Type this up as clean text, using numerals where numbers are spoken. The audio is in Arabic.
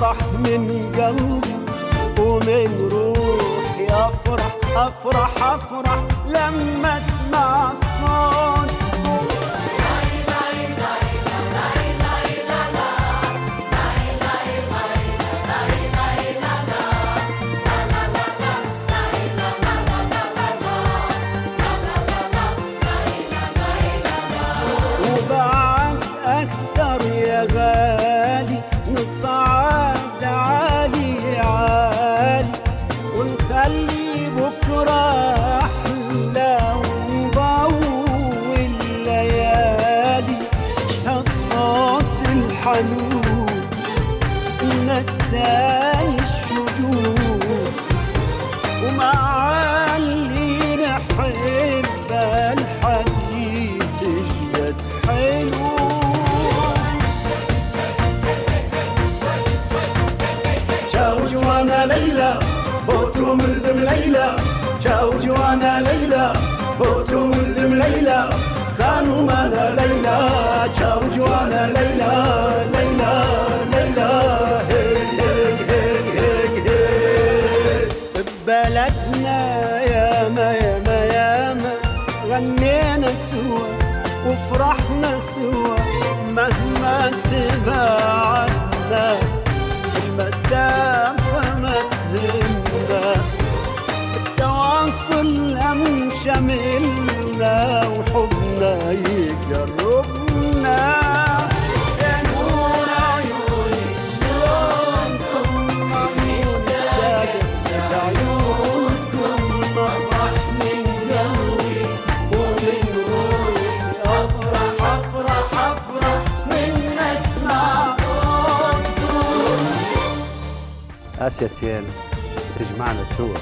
افرح من قلبي ومن روحي، افرح افرح افرح لما اسمع صوتكم. وبعد اكثر يا غالي نصعد عالي عالي، ونخلي بكره احلى ونضوي الليالي. هالصوت الحنون نساني الشجون، ومع اللي نحب الحديث جد حلو. جاو جوانا ليلى بوتو مردم ليلى، جاو جوانا ليلى بوتو مردم ليلى، خانو مانا ليلى، جاو جوانا ليلى ليلى ليلى. هيك هيك هيك هيك ببلدنا ياما ياما ياما غنينا سوا وفرحنا سوا، مهما تبعدنا المسافة ما تهمنا، التواصل هم شملنا وحبنا يقربنا. يا نور عيوني شلونكم مشتاق لعيونكم، افرح من قلبي ومن روحي، افرح افرح افرح من اسمع صوتكم. آسيا سيال تجمعنا سوا.